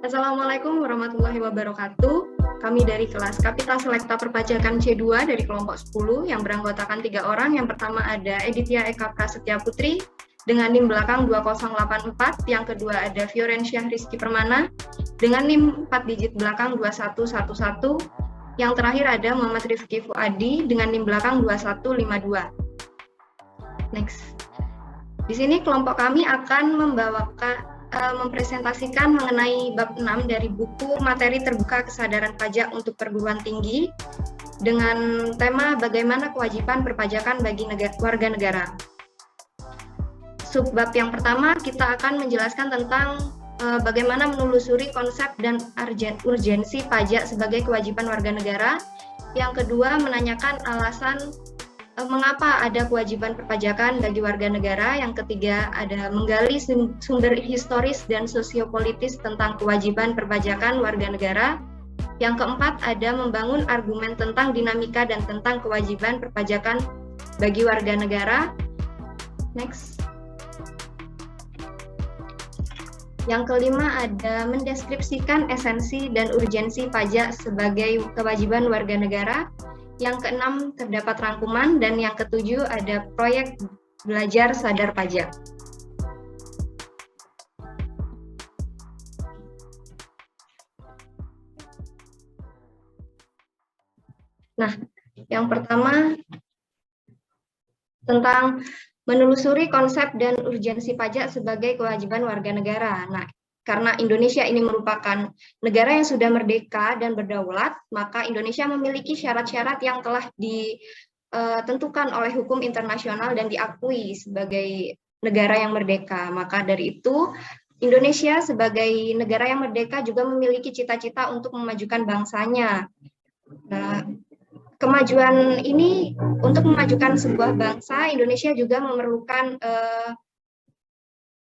Assalamualaikum warahmatullahi wabarakatuh. Kami dari kelas Kapital Selekta Perpajakan C2 dari kelompok 10 yang beranggotakan 3 orang. Yang pertama ada Edithia Eka Prasetya Putri dengan NIM belakang 2084. Yang kedua ada Fiorensyah Rizky Permana dengan NIM 4 digit belakang 2111. Yang terakhir ada Muhammad Rifki Fuadi dengan NIM belakang 2152. Next. Di sini kelompok kami akan mempresentasikan mengenai bab 6 dari buku Materi Terbuka Kesadaran Pajak untuk Perguruan Tinggi dengan tema bagaimana kewajiban perpajakan bagi warga negara. Subbab yang pertama kita akan menjelaskan tentang bagaimana menelusuri konsep dan urgensi pajak sebagai kewajiban warga negara. Yang kedua menanyakan alasan mengapa ada kewajiban perpajakan bagi warga negara. Yang ketiga ada menggali sumber historis dan sosiopolitis tentang kewajiban perpajakan warga negara. Yang keempat ada membangun argumen tentang dinamika dan tentang kewajiban perpajakan bagi warga negara. Next. Yang kelima ada mendeskripsikan esensi dan urgensi pajak sebagai kewajiban warga negara. Yang keenam terdapat rangkuman, dan yang ketujuh ada proyek belajar sadar pajak. Nah, yang pertama tentang menelusuri konsep dan urgensi pajak sebagai kewajiban warga negara. Nah, karena Indonesia ini merupakan negara yang sudah merdeka dan berdaulat, maka Indonesia memiliki syarat-syarat yang telah ditentukan oleh hukum internasional dan diakui sebagai negara yang merdeka. Maka dari itu, Indonesia sebagai negara yang merdeka juga memiliki cita-cita untuk memajukan bangsanya. Nah, kemajuan ini, untuk memajukan sebuah bangsa, Indonesia juga memerlukan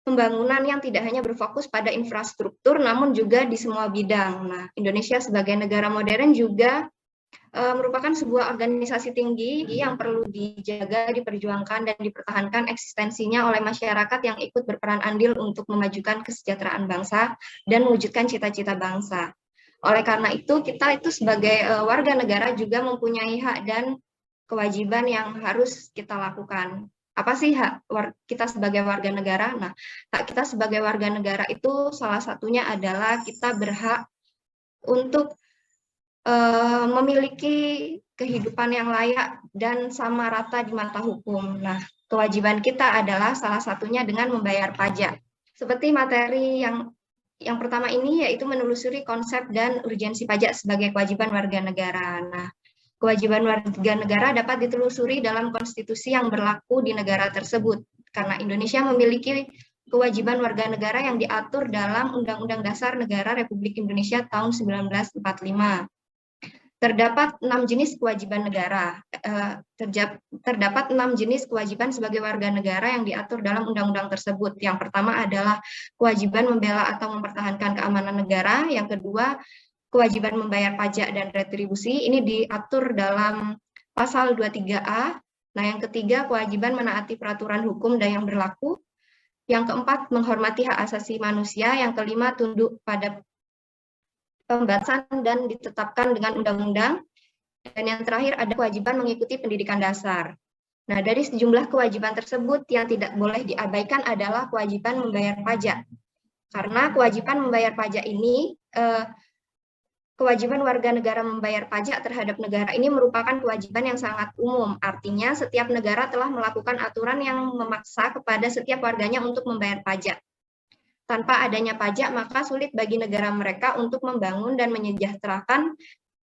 pembangunan yang tidak hanya berfokus pada infrastruktur, namun juga di semua bidang. Nah, Indonesia sebagai negara modern juga merupakan sebuah organisasi tinggi yang perlu dijaga, diperjuangkan, dan dipertahankan eksistensinya oleh masyarakat yang ikut berperan andil untuk memajukan kesejahteraan bangsa dan mewujudkan cita-cita bangsa. Oleh karena itu, kita itu sebagai warga negara juga mempunyai hak dan kewajiban yang harus kita lakukan. Apa sih hak kita sebagai warga negara? Nah, hak kita sebagai warga negara itu salah satunya adalah kita berhak untuk memiliki kehidupan yang layak dan sama rata di mata hukum. Nah, kewajiban kita adalah salah satunya dengan membayar pajak. Seperti materi yang pertama ini, yaitu menelusuri konsep dan urgensi pajak sebagai kewajiban warga negara. Nah, kewajiban warga negara dapat ditelusuri dalam konstitusi yang berlaku di negara tersebut, karena Indonesia memiliki kewajiban warga negara yang diatur dalam Undang-Undang Dasar Negara Republik Indonesia tahun 1945. Terdapat 6 jenis kewajiban negara. Terdapat 6 jenis kewajiban sebagai warga negara yang diatur dalam undang-undang tersebut. Yang pertama adalah kewajiban membela atau mempertahankan keamanan negara. Yang kedua, kewajiban membayar pajak dan retribusi, ini diatur dalam pasal 23A. Nah, yang ketiga, kewajiban menaati peraturan hukum dan yang berlaku. Yang keempat, menghormati hak asasi manusia. Yang kelima, tunduk pada pembatasan dan ditetapkan dengan undang-undang. Dan yang terakhir, ada kewajiban mengikuti pendidikan dasar. Nah, dari sejumlah kewajiban tersebut yang tidak boleh diabaikan adalah kewajiban membayar pajak. Karena kewajiban membayar pajak ini, kewajiban warga negara membayar pajak terhadap negara ini merupakan kewajiban yang sangat umum. Artinya, setiap negara telah melakukan aturan yang memaksa kepada setiap warganya untuk membayar pajak. Tanpa adanya pajak, maka sulit bagi negara mereka untuk membangun dan menyejahterakan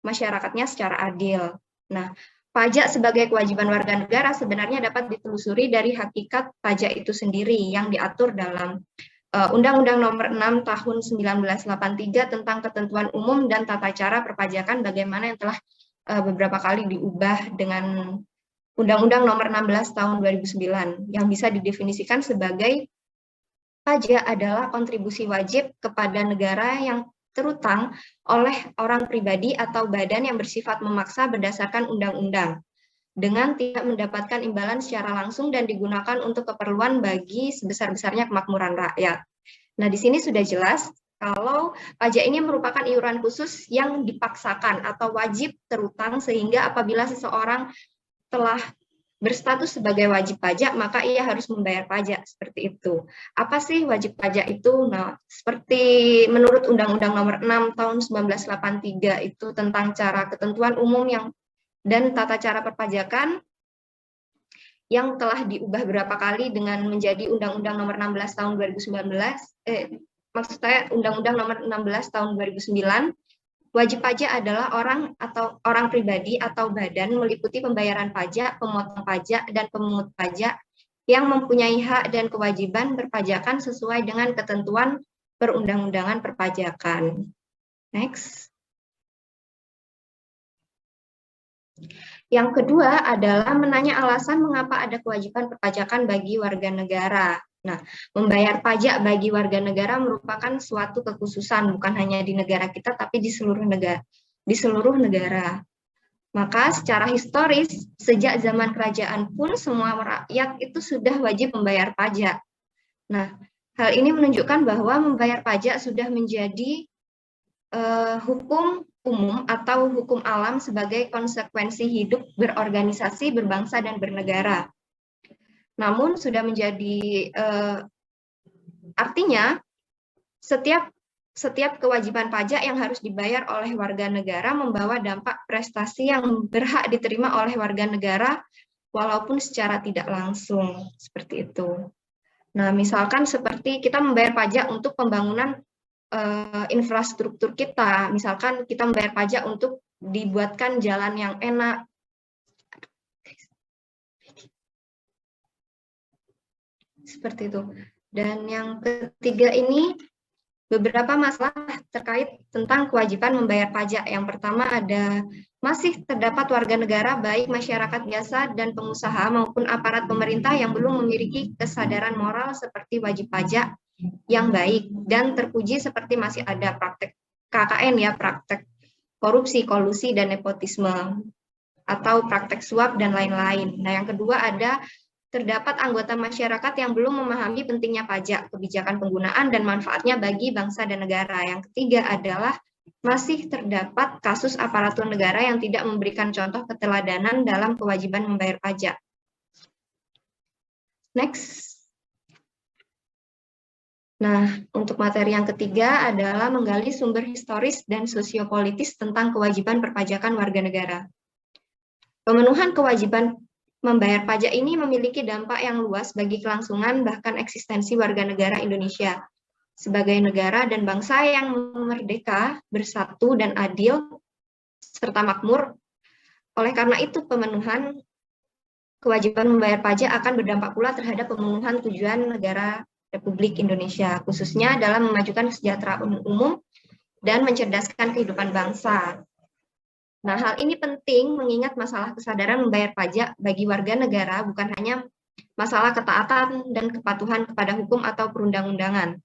masyarakatnya secara adil. Nah, pajak sebagai kewajiban warga negara sebenarnya dapat ditelusuri dari hakikat pajak itu sendiri yang diatur dalam Undang-Undang Nomor 6 Tahun 1983 tentang Ketentuan Umum dan Tata Cara Perpajakan, bagaimana yang telah beberapa kali diubah dengan Undang-Undang Nomor 16 Tahun 2009 yang bisa didefinisikan sebagai pajak adalah kontribusi wajib kepada negara yang terutang oleh orang pribadi atau badan yang bersifat memaksa berdasarkan undang-undang, dengan tidak mendapatkan imbalan secara langsung dan digunakan untuk keperluan bagi sebesar-besarnya kemakmuran rakyat. Nah, di sini sudah jelas kalau pajak ini merupakan iuran khusus yang dipaksakan atau wajib terutang, sehingga apabila seseorang telah berstatus sebagai wajib pajak, maka ia harus membayar pajak, seperti itu. Apa sih wajib pajak itu? Nah, seperti menurut Undang-Undang Nomor 6 Tahun 1983 itu tentang cara ketentuan umum dan tata cara perpajakan yang telah diubah berapa kali dengan menjadi Undang-Undang Nomor 16 Tahun 2019, maksud saya Undang-Undang Nomor 16 Tahun 2009. Wajib pajak adalah orang pribadi atau badan meliputi pembayaran pajak, pemotong pajak, dan pemungut pajak yang mempunyai hak dan kewajiban berpajakan sesuai dengan ketentuan perundang-undangan perpajakan. Next. Yang kedua adalah menanya alasan mengapa ada kewajiban perpajakan bagi warga negara. Nah, membayar pajak bagi warga negara merupakan suatu kekhususan bukan hanya di negara kita tapi di seluruh negara. Maka secara historis sejak zaman kerajaan pun semua rakyat itu sudah wajib membayar pajak. Nah, hal ini menunjukkan bahwa membayar pajak sudah menjadi hukum umum atau hukum alam sebagai konsekuensi hidup berorganisasi, berbangsa, dan bernegara. Namun sudah menjadi artinya setiap kewajiban pajak yang harus dibayar oleh warga negara membawa dampak prestasi yang berhak diterima oleh warga negara walaupun secara tidak langsung, seperti itu. Nah, misalkan seperti kita membayar pajak untuk pembangunan infrastruktur kita, misalkan kita membayar pajak untuk dibuatkan jalan yang enak. Seperti itu. Dan yang ketiga ini beberapa masalah terkait tentang kewajiban membayar pajak. Yang pertama ada masih terdapat warga negara baik masyarakat biasa dan pengusaha maupun aparat pemerintah yang belum memiliki kesadaran moral seperti wajib pajak yang baik dan terpuji, seperti masih ada praktek KKN ya, praktek korupsi, kolusi, dan nepotisme atau praktek suap dan lain-lain. Nah, yang kedua ada terdapat anggota masyarakat yang belum memahami pentingnya pajak, kebijakan penggunaan, dan manfaatnya bagi bangsa dan negara. Yang ketiga adalah masih terdapat kasus aparatur negara yang tidak memberikan contoh keteladanan dalam kewajiban membayar pajak. Next. Nah, untuk materi yang ketiga adalah menggali sumber historis dan sosiopolitis tentang kewajiban perpajakan warga negara. Pemenuhan kewajiban membayar pajak ini memiliki dampak yang luas bagi kelangsungan bahkan eksistensi warga negara Indonesia sebagai negara dan bangsa yang merdeka, bersatu, dan adil, serta makmur. Oleh karena itu, pemenuhan kewajiban membayar pajak akan berdampak pula terhadap pemenuhan tujuan negara Republik Indonesia, khususnya dalam memajukan kesejahteraan umum dan mencerdaskan kehidupan bangsa. Nah, hal ini penting mengingat masalah kesadaran membayar pajak bagi warga negara bukan hanya masalah ketaatan dan kepatuhan kepada hukum atau perundang-undangan,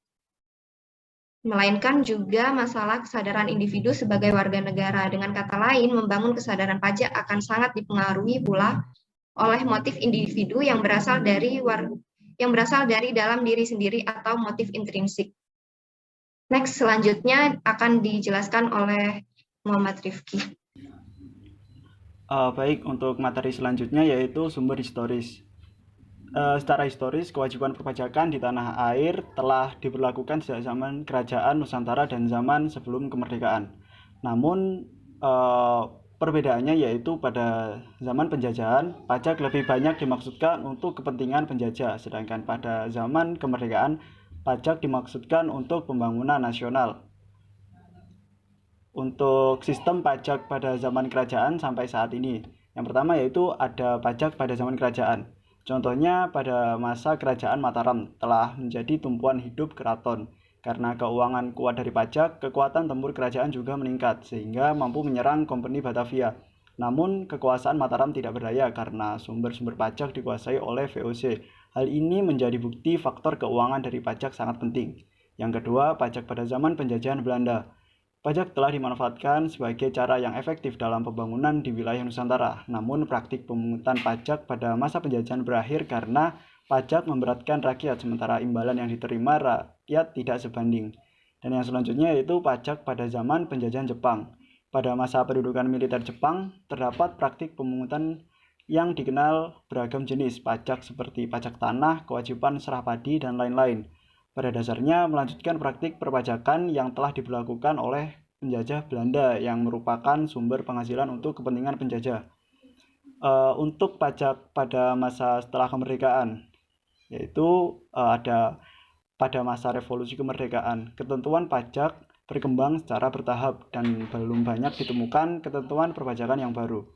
melainkan juga masalah kesadaran individu sebagai warga negara. Dengan kata lain, membangun kesadaran pajak akan sangat dipengaruhi pula oleh motif individu yang berasal dari dalam diri sendiri atau motif intrinsik. Next, selanjutnya akan dijelaskan oleh Muhammad Rifki. Baik, untuk materi selanjutnya yaitu sumber historis. Secara historis, kewajiban perpajakan di tanah air telah diberlakukan sejak zaman Kerajaan Nusantara dan zaman sebelum kemerdekaan. Namun, perbedaannya yaitu pada zaman penjajahan, pajak lebih banyak dimaksudkan untuk kepentingan penjajah, sedangkan pada zaman kemerdekaan, pajak dimaksudkan untuk pembangunan nasional. Untuk sistem pajak pada zaman kerajaan sampai saat ini, yang pertama yaitu ada pajak pada zaman kerajaan. Contohnya pada masa kerajaan Mataram telah menjadi tumpuan hidup keraton. Karena keuangan kuat dari pajak, kekuatan tempur kerajaan juga meningkat sehingga mampu menyerang Kompeni Batavia. Namun kekuasaan Mataram tidak berdaya karena sumber-sumber pajak dikuasai oleh VOC. Hal ini menjadi bukti faktor keuangan dari pajak sangat penting. Yang kedua, pajak pada zaman penjajahan Belanda. Pajak telah dimanfaatkan sebagai cara yang efektif dalam pembangunan di wilayah Nusantara. Namun praktik pemungutan pajak pada masa penjajahan berakhir karena pajak memberatkan rakyat sementara imbalan yang diterima rakyat tidak sebanding. Dan yang selanjutnya yaitu pajak pada zaman penjajahan Jepang. Pada masa pendudukan militer Jepang, terdapat praktik pemungutan yang dikenal beragam jenis pajak seperti pajak tanah, kewajiban serah padi, dan lain-lain. Pada dasarnya melanjutkan praktik perpajakan yang telah diberlakukan oleh penjajah Belanda yang merupakan sumber penghasilan untuk kepentingan penjajah. Untuk pajak pada masa setelah kemerdekaan, yaitu ada pada masa revolusi kemerdekaan, ketentuan pajak berkembang secara bertahap dan belum banyak ditemukan ketentuan perpajakan yang baru.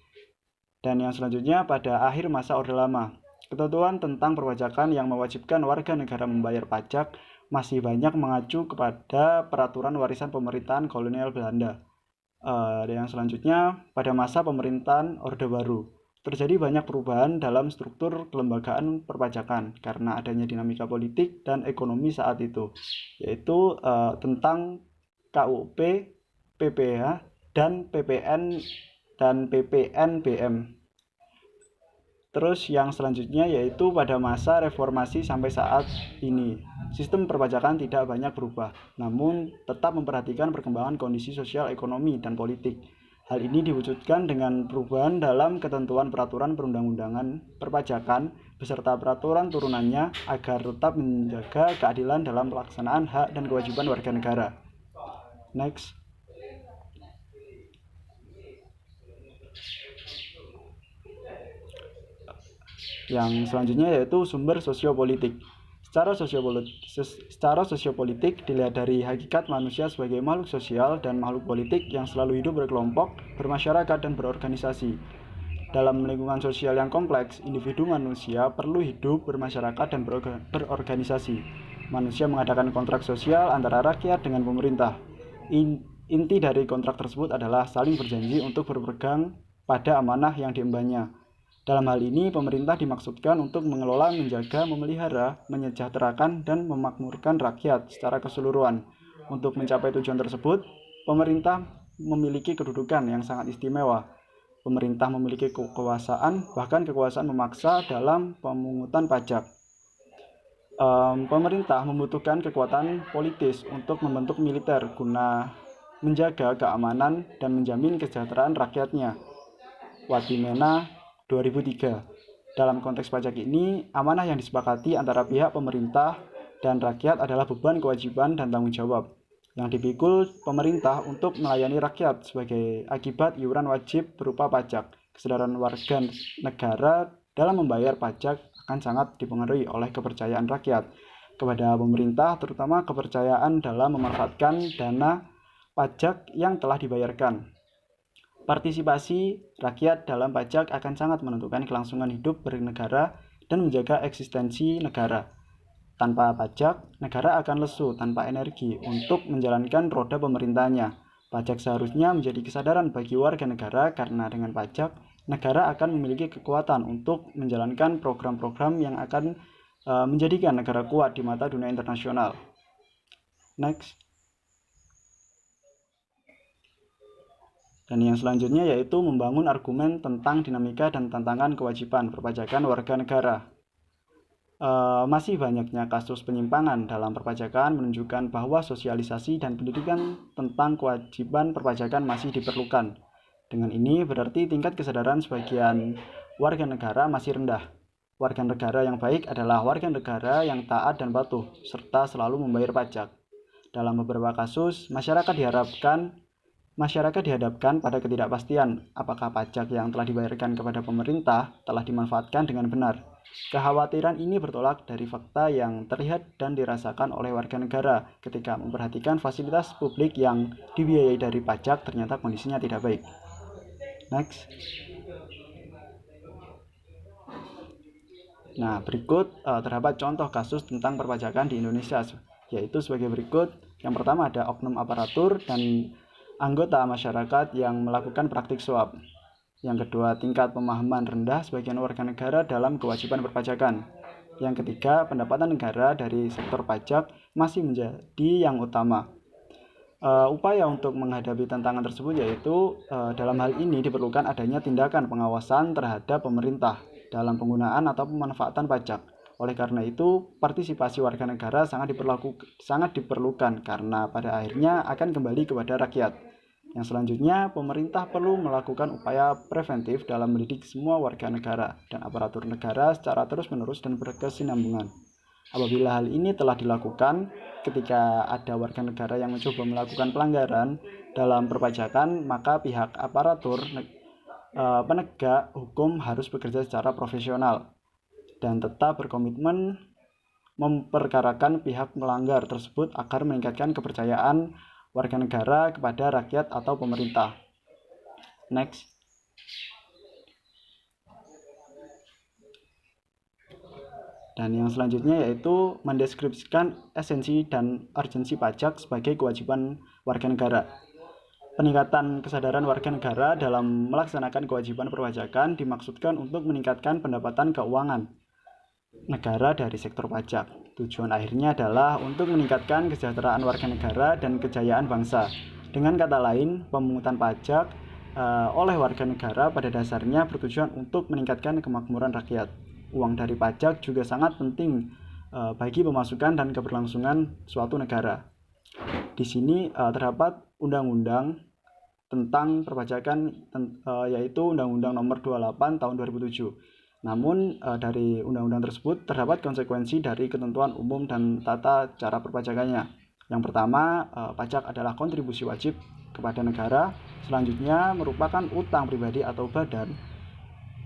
Dan yang selanjutnya pada akhir masa Orde Lama, ketentuan tentang perpajakan yang mewajibkan warga negara membayar pajak masih banyak mengacu kepada peraturan warisan pemerintahan kolonial Belanda. Dan yang selanjutnya pada masa pemerintahan Orde Baru, terjadi banyak perubahan dalam struktur kelembagaan perpajakan karena adanya dinamika politik dan ekonomi saat itu, yaitu tentang KUP, PPH, dan PPN dan PPNBM. Terus yang selanjutnya yaitu pada masa reformasi sampai saat ini, sistem perpajakan tidak banyak berubah, namun tetap memperhatikan perkembangan kondisi sosial, ekonomi, dan politik. Hal ini diwujudkan dengan perubahan dalam ketentuan peraturan perundang-undangan perpajakan beserta peraturan turunannya agar tetap menjaga keadilan dalam pelaksanaan hak dan kewajiban warga negara. Next. Yang selanjutnya yaitu sumber sosiopolitik. Secara sosiopolitik dilihat dari hakikat manusia sebagai makhluk sosial dan makhluk politik yang selalu hidup berkelompok, bermasyarakat, dan berorganisasi. Dalam lingkungan sosial yang kompleks, individu manusia perlu hidup, bermasyarakat, dan berorganisasi. Manusia mengadakan kontrak sosial antara rakyat dengan pemerintah. Inti dari kontrak tersebut adalah saling berjanji untuk berpegang pada amanah yang diembannya. Dalam hal ini, pemerintah dimaksudkan untuk mengelola, menjaga, memelihara, menyejahterakan, dan memakmurkan rakyat secara keseluruhan. Untuk mencapai tujuan tersebut, pemerintah memiliki kedudukan yang sangat istimewa. Pemerintah memiliki kekuasaan, bahkan kekuasaan memaksa dalam pemungutan pajak. Pemerintah membutuhkan kekuatan politis untuk membentuk militer guna menjaga keamanan dan menjamin kesejahteraan rakyatnya. Watimena 2003. Dalam konteks pajak ini, amanah yang disepakati antara pihak pemerintah dan rakyat adalah beban, kewajiban, dan tanggung jawab yang dipikul pemerintah untuk melayani rakyat sebagai akibat iuran wajib berupa pajak. Kesadaran warga negara dalam membayar pajak akan sangat dipengaruhi oleh kepercayaan rakyat kepada pemerintah, terutama kepercayaan dalam memanfaatkan dana pajak yang telah dibayarkan. Partisipasi rakyat dalam pajak akan sangat menentukan kelangsungan hidup bernegara dan menjaga eksistensi negara. Tanpa pajak, negara akan lesu tanpa energi untuk menjalankan roda pemerintahnya. Pajak seharusnya menjadi kesadaran bagi warga negara karena dengan pajak, negara akan memiliki kekuatan untuk menjalankan program-program yang akan menjadikan negara kuat di mata dunia internasional. Next. Dan yang selanjutnya yaitu membangun argumen tentang dinamika dan tantangan kewajiban perpajakan warga negara. Masih banyaknya kasus penyimpangan dalam perpajakan menunjukkan bahwa sosialisasi dan pendidikan tentang kewajiban perpajakan masih diperlukan. Dengan ini berarti tingkat kesadaran sebagian warga negara masih rendah. Warga negara yang baik adalah warga negara yang taat dan patuh, serta selalu membayar pajak. Dalam beberapa kasus, masyarakat dihadapkan pada ketidakpastian apakah pajak yang telah dibayarkan kepada pemerintah telah dimanfaatkan dengan benar. Kekhawatiran ini bertolak dari fakta yang terlihat dan dirasakan oleh warga negara ketika memperhatikan fasilitas publik yang dibiayai dari pajak ternyata kondisinya tidak baik. Next. Nah, berikut terdapat contoh kasus tentang perpajakan di Indonesia, yaitu sebagai berikut. Yang pertama ada oknum aparatur dan anggota masyarakat yang melakukan praktik suap. Yang kedua, tingkat pemahaman rendah sebagian warga negara dalam kewajiban perpajakan. Yang ketiga, pendapatan negara dari sektor pajak masih menjadi yang utama. Upaya untuk menghadapi tantangan tersebut yaitu dalam hal ini diperlukan adanya tindakan pengawasan terhadap pemerintah dalam penggunaan atau pemanfaatan pajak. Oleh karena itu, partisipasi warga negara sangat diperlukan karena pada akhirnya akan kembali kepada rakyat. Yang selanjutnya, pemerintah perlu melakukan upaya preventif dalam mendidik semua warga negara dan aparatur negara secara terus-menerus dan berkesinambungan. Apabila hal ini telah dilakukan, ketika ada warga negara yang mencoba melakukan pelanggaran dalam perpajakan, maka pihak aparatur penegak hukum harus bekerja secara profesional dan tetap berkomitmen memperkarakan pihak melanggar tersebut agar meningkatkan kepercayaan warga negara kepada rakyat atau pemerintah. Next. Dan yang selanjutnya yaitu mendeskripsikan esensi dan urgensi pajak sebagai kewajiban warga negara. Peningkatan kesadaran warga negara dalam melaksanakan kewajiban perpajakan dimaksudkan untuk meningkatkan pendapatan keuangan negara dari sektor pajak. Tujuan akhirnya adalah untuk meningkatkan kesejahteraan warga negara dan kejayaan bangsa. Dengan kata lain, pemungutan pajak oleh warga negara pada dasarnya bertujuan untuk meningkatkan kemakmuran rakyat. Uang dari pajak juga sangat penting bagi pemasukan dan keberlangsungan suatu negara. Di sini terdapat undang-undang tentang perpajakan, yaitu Undang-Undang Nomor 28 Tahun 2007. Namun dari undang-undang tersebut terdapat konsekuensi dari ketentuan umum dan tata cara perpajakannya. Yang pertama, pajak adalah kontribusi wajib kepada negara. Selanjutnya merupakan utang pribadi atau badan.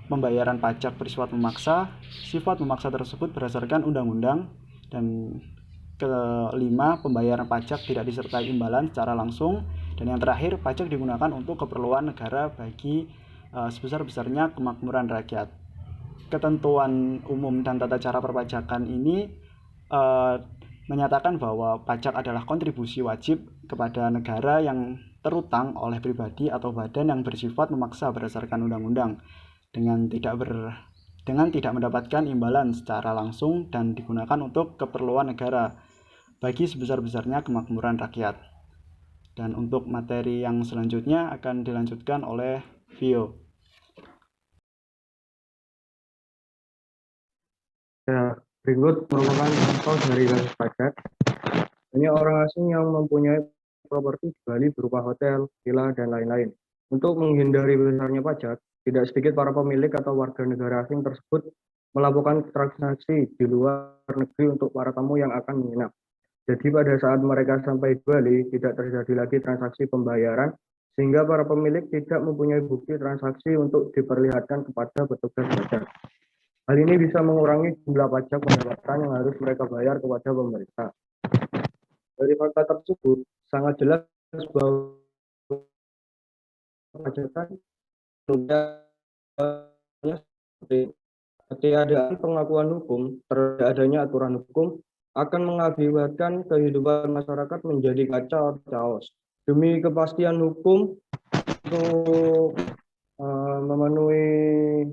Pembayaran pajak bersifat memaksa. Sifat memaksa tersebut berdasarkan undang-undang. Dan kelima, pembayaran pajak tidak disertai imbalan secara langsung. Dan yang terakhir, pajak digunakan untuk keperluan negara bagi sebesar-besarnya kemakmuran rakyat. Ketentuan umum dan tata cara perpajakan ini menyatakan bahwa pajak adalah kontribusi wajib kepada negara yang terutang oleh pribadi atau badan yang bersifat memaksa berdasarkan undang-undang dengan tidak mendapatkan imbalan secara langsung dan digunakan untuk keperluan negara bagi sebesar-besarnya kemakmuran rakyat. Dan untuk materi yang selanjutnya akan dilanjutkan oleh Vio. Ya, berikut merupakan contoh dari kasus pajak. Banyak orang asing yang mempunyai properti di Bali berupa hotel, villa, dan lain-lain. Untuk menghindari besarnya pajak, tidak sedikit para pemilik atau warga negara asing tersebut melakukan transaksi di luar negeri untuk para tamu yang akan menginap. Jadi pada saat mereka sampai di Bali, tidak terjadi lagi transaksi pembayaran, sehingga para pemilik tidak mempunyai bukti transaksi untuk diperlihatkan kepada petugas pajak. Hal ini bisa mengurangi jumlah pajak pendapatan yang harus mereka bayar kepada pemerintah. Dari fakta tersebut, sangat jelas bahwa pajakan ketiadaan pengakuan hukum terhadap adanya aturan hukum akan mengakibatkan kehidupan masyarakat menjadi kacau chaos. Demi kepastian hukum untuk memenuhi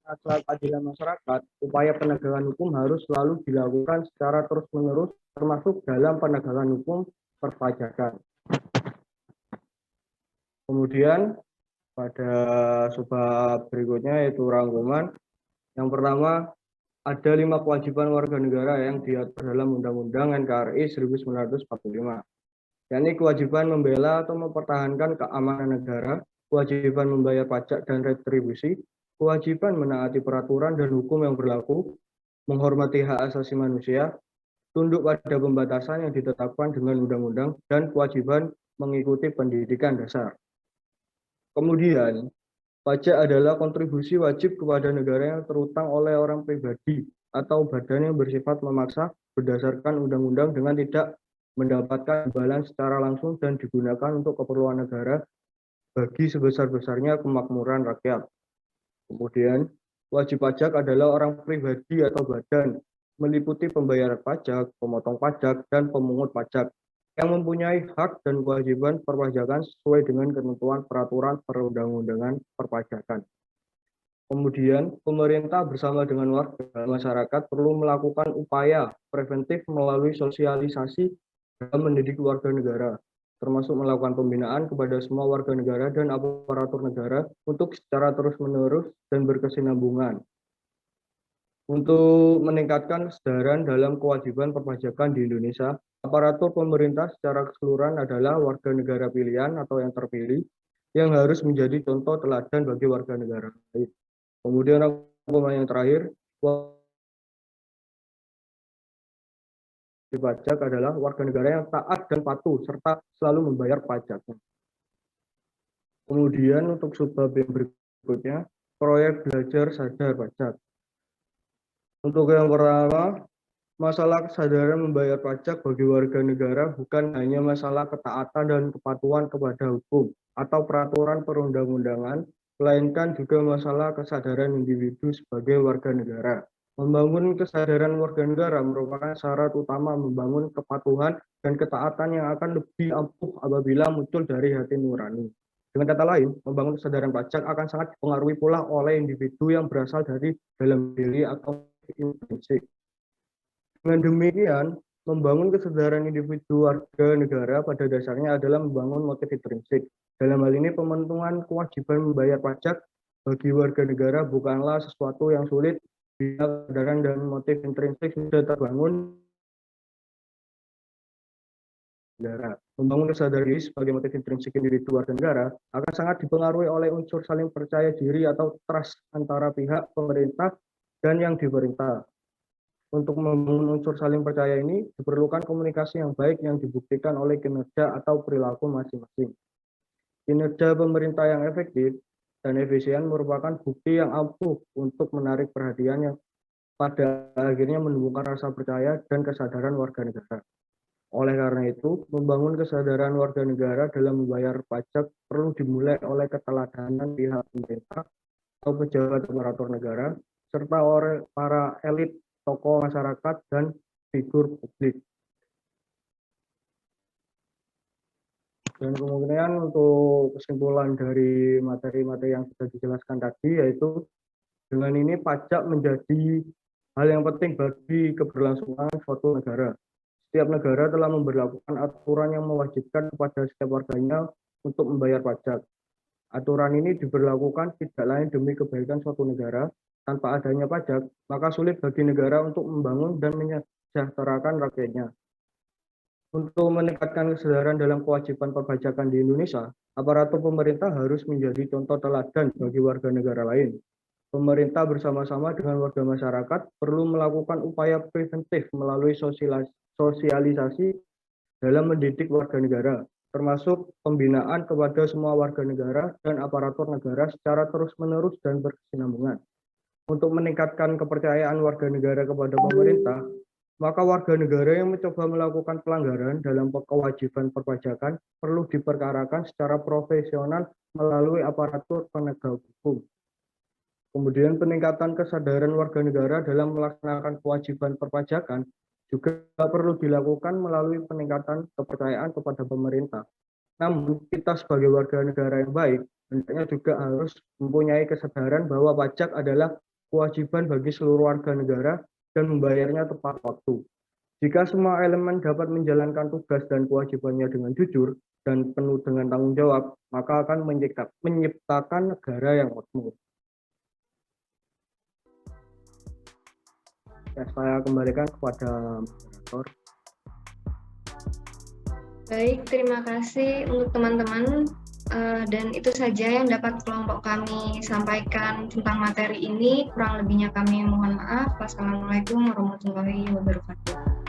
asal keadilan masyarakat, upaya penegakan hukum harus selalu dilakukan secara terus-menerus, termasuk dalam penegakan hukum perpajakan. Kemudian pada subbab berikutnya yaitu rangkuman. Yang pertama, ada 5 kewajiban warga negara yang diatur dalam Undang-Undang NKRI 1945. Yakni kewajiban membela atau mempertahankan keamanan negara, kewajiban membayar pajak dan retribusi, kewajiban menaati peraturan dan hukum yang berlaku, menghormati hak asasi manusia, tunduk pada pembatasan yang ditetapkan dengan undang-undang, dan kewajiban mengikuti pendidikan dasar. Kemudian, pajak adalah kontribusi wajib kepada negara yang terutang oleh orang pribadi atau badan yang bersifat memaksa berdasarkan undang-undang dengan tidak mendapatkan imbalan secara langsung dan digunakan untuk keperluan negara bagi sebesar-besarnya kemakmuran rakyat. Kemudian, wajib pajak adalah orang pribadi atau badan, meliputi pembayar pajak, pemotong pajak, dan pemungut pajak, yang mempunyai hak dan kewajiban perpajakan sesuai dengan ketentuan peraturan perundang-undangan perpajakan. Kemudian, pemerintah bersama dengan warga masyarakat perlu melakukan upaya preventif melalui sosialisasi dalam mendidik warga negara, termasuk melakukan pembinaan kepada semua warga negara dan aparatur negara untuk secara terus-menerus dan berkesinambungan. Untuk meningkatkan kesadaran dalam kewajiban perpajakan di Indonesia, aparatur pemerintah secara keseluruhan adalah warga negara pilihan atau yang terpilih yang harus menjadi contoh teladan bagi warga negara lain. Kemudian yang terakhir, wajib pajak adalah warga negara yang taat dan patuh serta selalu membayar pajaknya. Kemudian untuk subbab yang berikutnya, proyek belajar sadar pajak. Untuk yang pertama, masalah kesadaran membayar pajak bagi warga negara bukan hanya masalah ketaatan dan kepatuhan kepada hukum atau peraturan perundang-undangan, melainkan juga masalah kesadaran individu sebagai warga negara. Membangun kesadaran warga negara merupakan syarat utama membangun kepatuhan dan ketaatan yang akan lebih ampuh apabila muncul dari hati nurani. Dengan kata lain, membangun kesadaran pajak akan sangat dipengaruhi pula oleh individu yang berasal dari dalam diri atau intrinsik. Dengan demikian, membangun kesadaran individu warga negara pada dasarnya adalah membangun motif intrinsik. Dalam hal ini, pemenuhan kewajiban membayar pajak bagi warga negara bukanlah sesuatu yang sulit bila kesadaran dan motif intrinsik sudah terbangun. Membangun kesadaran diri sebagai motif intrinsik individu warga negara akan sangat dipengaruhi oleh unsur saling percaya diri atau trust antara pihak pemerintah dan yang diperintah. Untuk membangun unsur saling percaya ini diperlukan komunikasi yang baik yang dibuktikan oleh kinerja atau perilaku masing-masing. Kinerja pemerintah yang efektif dan efisien merupakan bukti yang ampuh untuk menarik perhatian yang pada akhirnya menumbuhkan rasa percaya dan kesadaran warga negara. Oleh karena itu, membangun kesadaran warga negara dalam membayar pajak perlu dimulai oleh keteladanan pihak pemerintah atau pejabat aparatur negara, serta oleh para elit, tokoh masyarakat, dan figur publik. Dan kemudian untuk kesimpulan dari materi-materi yang sudah dijelaskan tadi, yaitu dengan ini pajak menjadi hal yang penting bagi keberlangsungan suatu negara. Setiap negara telah memberlakukan aturan yang mewajibkan kepada setiap warganya untuk membayar pajak. Aturan ini diberlakukan tidak lain demi kebaikan suatu negara. Tanpa adanya pajak, maka sulit bagi negara untuk membangun dan menyejahterakan rakyatnya. Untuk meningkatkan kesadaran dalam kewajiban perpajakan di Indonesia, aparatur pemerintah harus menjadi contoh teladan bagi warga negara lain. Pemerintah bersama-sama dengan warga masyarakat perlu melakukan upaya preventif melalui sosialisasi dalam mendidik warga negara, termasuk pembinaan kepada semua warga negara dan aparatur negara secara terus-menerus dan berkesinambungan. Untuk meningkatkan kepercayaan warga negara kepada pemerintah, maka warga negara yang mencoba melakukan pelanggaran dalam kewajiban perpajakan perlu diperkarakan secara profesional melalui aparatur penegak hukum. Kemudian peningkatan kesadaran warga negara dalam melaksanakan kewajiban perpajakan juga perlu dilakukan melalui peningkatan kepercayaan kepada pemerintah. Namun, kita sebagai warga negara yang baik, hendaknya juga harus mempunyai kesadaran bahwa pajak adalah kewajiban bagi seluruh warga negara dan membayarnya tepat waktu. Jika semua elemen dapat menjalankan tugas dan kewajibannya dengan jujur dan penuh dengan tanggung jawab, maka akan menciptakan negara yang makmur. Ya, saya kembalikan kepada moderator. Baik, terima kasih untuk teman-teman. Dan itu saja yang dapat kelompok kami sampaikan tentang materi ini. Kurang lebihnya kami mohon maaf. Wassalamualaikum warahmatullahi wabarakatuh.